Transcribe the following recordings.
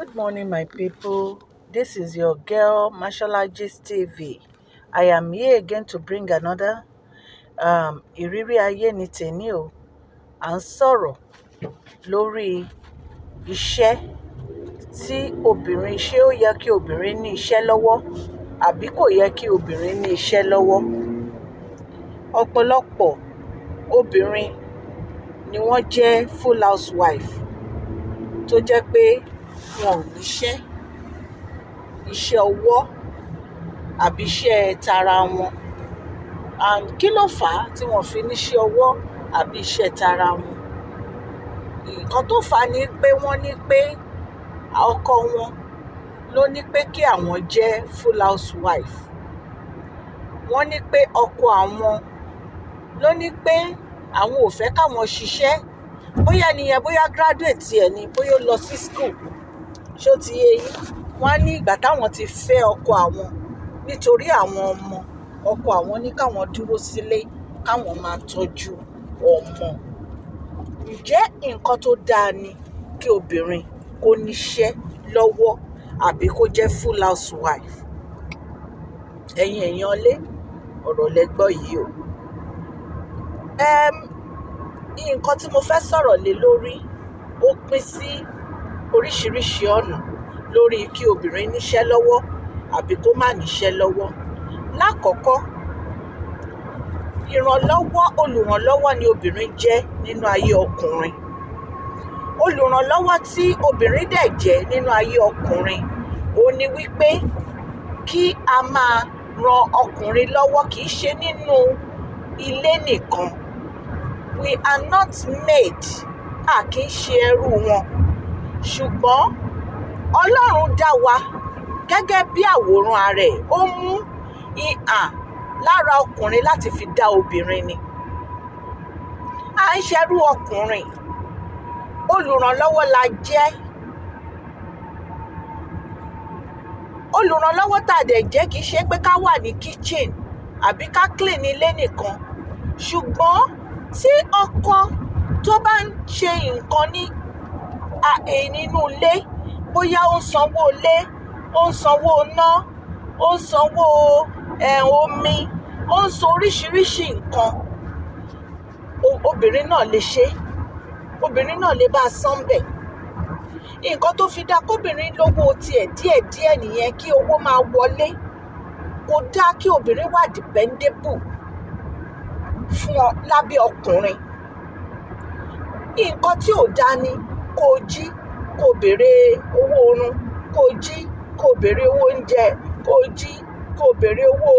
Good morning, my people. This is your girl, Masholagist TV. I am here again to bring another ìrírí ayé ní tèmi o. À ń sọ̀rọ̀ lórí iṣẹ́ tí obìnrin ṣé ó yẹ kí obìnrin ní iṣẹ́ lọ́wọ́ àbí kò yẹ kí obìnrin ní iṣẹ́ lọ́wọ́. Ọ̀pọ̀lọpọ̀ obìnrin ni wọ́n jẹ́ full housewife tó jẹ́ pé wọn ò níṣẹ́, iṣẹ́ ọwọ́ àbí iṣẹ́ tara wọn. And kí ló fà á tí wọ́n fi níṣẹ́ ọwọ́ àbí iṣẹ́ tara wọn? Nǹkan tó fà á ni pé wọ́n ní pé ọkọ wọn ló ní pé kí àwọn jẹ́ full housewife. Wọ́n ní pé ọkọ àwọn ló ní pé àwọn ò fẹ́ káwọn ṣiṣẹ́. Bóyá nìyẹn, bóyá graduate ẹ̀ ni, bóyá ó lọ sí school. Ṣó ti yé yín? Wọ́n á ní ìgbà táwọn ti fẹ́ ọkọ àwọn nítorí àwọn ọmọ. Ọkọ àwọn ní káwọn dúró sílé, káwọn máa tọ́jú ọmọ. Ǹjẹ́ nǹkan tó dáa ni kí obìnrin kó níṣẹ́ lọ́wọ́ àbí kó jẹ́ full housewife? Ẹ̀yin èèyàn lé, ọ̀rọ̀ lẹ gbọ́ yìí o. Nǹkan tí mo fẹ́ sọ̀rọ̀ lé lórí ó pín sí oríṣiríṣi ọ̀nà lórí kí obìnrin níṣẹ́ lọ́wọ́ àbí kó má níṣẹ́ lọ́wọ́. Lákọ̀ọ́kọ́, olùrànlọ́wọ́ ni obìnrin jẹ́ nínú ayé ọkùnrin. Olùrànlọ́wọ́ tí obìnrin dẹ̀ jẹ́ nínú ayé ọkùnrin ó ní wípé kí a máa ran ọkùnrin lọ́wọ́, kì í ṣe nínú ilé nìkan. We are not made, a kì í ṣe ẹrú wọn. Ṣùgbọ́n Ọlọ́run dá wa gẹ́gẹ́ bí àwòrán ara ẹ̀. Ó mú ìhà lára ọkùnrin láti fi dá obìnrin ni. À ń ṣerú ọkùnrin, olùrànlọ́wọ́ la jẹ́. Olùrànlọ́wọ́ tá a dẹ̀ jẹ́ kì í ṣe pé ká wà ní kitchen àbí ká clean ilé nìkan. Ṣùgbọ́n tí ọkọ tó bá ń ṣe nǹkan nínú ilé, bóyá ó ń sanwó ilé, ó ń sanwó iná, ó ń sanwó omi, ó ń san oríṣiríṣi nǹkan, obìnrin náà lè ṣe. Obìnrin náà lè bá a san bẹ̀. Nǹkan tó fi dá kóbìnrin lówó tiẹ̀ díẹ̀díẹ̀ nìyẹn, kí owó máa wọlé. Kò dáa kí obìnrin wà dependable lábẹ́ ọkùnrin. Nǹkan tí ò dáa ni kó jí, kó béèrè owó oorun, kó jí, kó béèrè owó oúnjẹ, kó jí, kó béèrè owó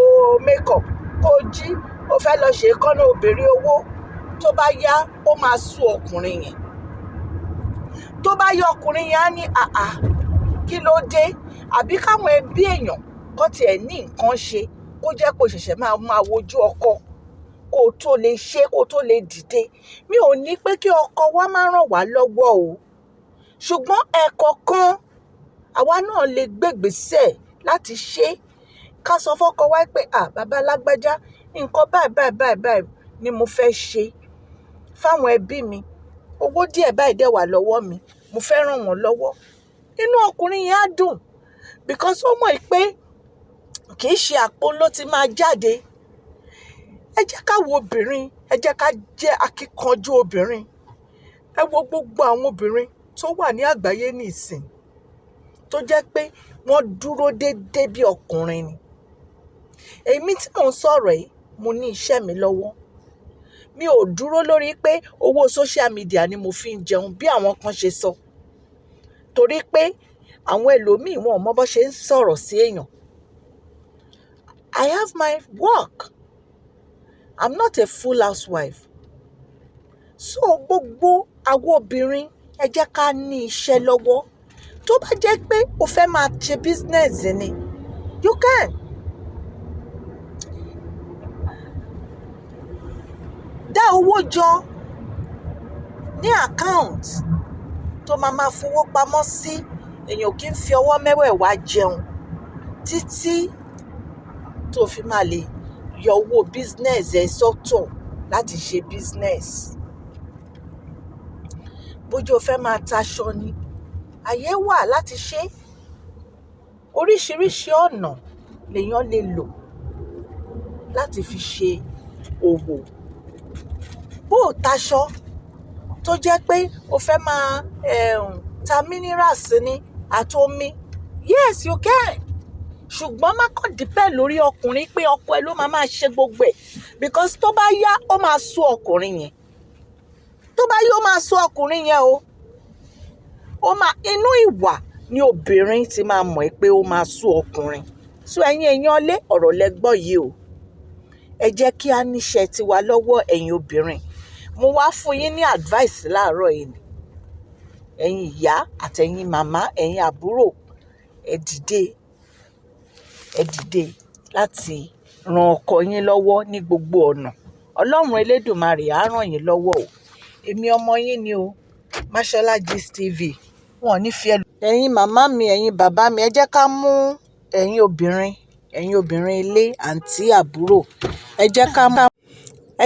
makeup, kó jí, ó fẹ́ lọ ṣe èékánná, ó béèrè owó. Tó bá yá, ó máa sú ọkùnrin yẹn. Tó bá yá, ọkùnrin yẹn á ní kí ló dé? Àbí káwọn ẹbí èèyàn kó tiẹ̀ ní nǹkan ṣe, kó jẹ́ kó ṣẹ̀ṣẹ̀ máa wojú ọkọ kó tó lè ṣe, kó tó lè dìde. Mi ò ní pé kí ọkọ wa má ràn wá lọ́wọ́ o. Ṣùgbọ́n ẹ̀ẹ̀kọ̀kan àwa náà lè gbégbèsè láti ṣe. Ká sọ fọ́kọ wa pé bàbá lágbájá, nǹkan báyìí ni mo fẹ́ ṣe fáwọn ẹbí mi. Owó díẹ̀ báyìí dẹ̀ wà lọ́wọ́ mi, mo fẹ́ ràn wọ́n lọ́wọ́. Inú ọkùnrin yẹn á dùn because ó mọ̀ pé kì í ṣe àpò ló ti máa jáde. Ẹ jẹ́ ká wo obìnrin, ẹ jẹ́ ká jẹ́ akíkanjú obìnrin. Ẹ wo gbogbo àwọn obìnrin tó wà ní àgbáyé ní ìsìn tó jẹ́ pé wọ́n dúró déédéé bí ọkùnrin ni. Èmi tí mò ń sọ̀rọ̀ yìí, mo ní iṣẹ́ mi lọ́wọ́. Mi ò dúró lórí pé owó social media ni mo fi ń jẹun bí àwọn kan ṣe sọ. Torí pé àwọn ẹlòmíì wọn ò mọ bó ṣe ń sọ̀rọ̀ sí èèyàn. I have my work. I'm not a full housewife. So gbogbo àwọn obìnrin, ẹ jẹ́ ká ní iṣẹ́ lọ́wọ́. Tó bá jẹ́ pé o fẹ́ máa ṣe business ni, you can. Dá owó jọ ní account tó máa fowó pamọ́ sí. Èèyàn kì í fi ọwọ́ mẹ́wẹ̀ẹ̀wá jẹun títí tó fi máa lè yọ owó business ẹ sọ́tọ̀ láti ṣe business. Bójú o fẹ́ máa taṣọ ni, àyè wà láti ṣe. Oríṣiríṣi ọ̀nà lèèyàn lè lò láti fi ṣe òwò. Bó o taṣọ tó jẹ́ pé o fẹ́ máa ta minerals ní àti omi, yes you can. Ṣùgbọ́n má kàn dípẹ̀ lórí ọkùnrin pé ọkọ ẹ ló máa ṣe gbogbo ẹ̀, because tó bá yá ó máa sú ọkùnrin yẹn. Tó bá yá ó máa sú ọkùnrin yẹn o. Inú ìwà ni obìnrin ti máa mọ̀ pé ó máa sú ọkùnrin. So ẹ̀yin èèyàn lé ọ̀rọ̀ lẹ́gbọ́ yìí o. Ẹ jẹ́ kí a níṣẹ́ tiwa lọ́wọ́ ẹ̀yin obìnrin. Mo wá fún yín ní advice láàárọ̀ yìí ni. Ẹ̀yin ìyá àtẹ̀yin màmá, ẹ̀yin àbúrò, ẹ dìde láti ran ọkọ yín lọ́wọ́ ní gbogbo ọ̀nà. Ọlọ́run Elédùmarè á ràn yín lọ́wọ́ o. Èmi ọmọ yín ni o, Mashola Gist TV. Wọn ò ní fi ẹ̀yin màmá mi, ẹ̀yin bàbá mi, ẹ jẹ́ ká mú ẹ̀yin obìnrin ilé, àǹtí, àbúrò, ẹ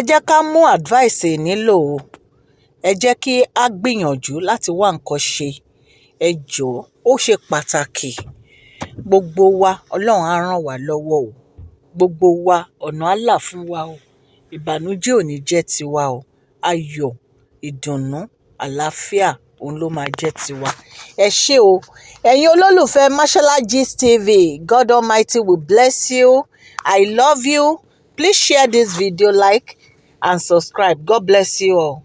jẹ́ ká mú advice nílò o. Ẹ jẹ́ kí a gbìyànjú láti wá nǹkan ṣe. Ẹ jọ̀ọ́, ó ṣe pàtàkì. Gbogbo wa, Ọlọ́run á ràn wá lọ́wọ́ o. Gbogbo wa, ọ̀nà á là fún wa o. Ìbànújẹ́ ò ní jẹ́ tiwa o. Ayọ̀, ìdùnnú, àlàáfíà, òun ló máa jẹ́ tiwa. Ẹ ṣé o. Ẹ̀yin olólùfẹ́ Mashola Gist TV, God Almighty will bless you. I love you. Please share this video, like and subscribe. God bless you all.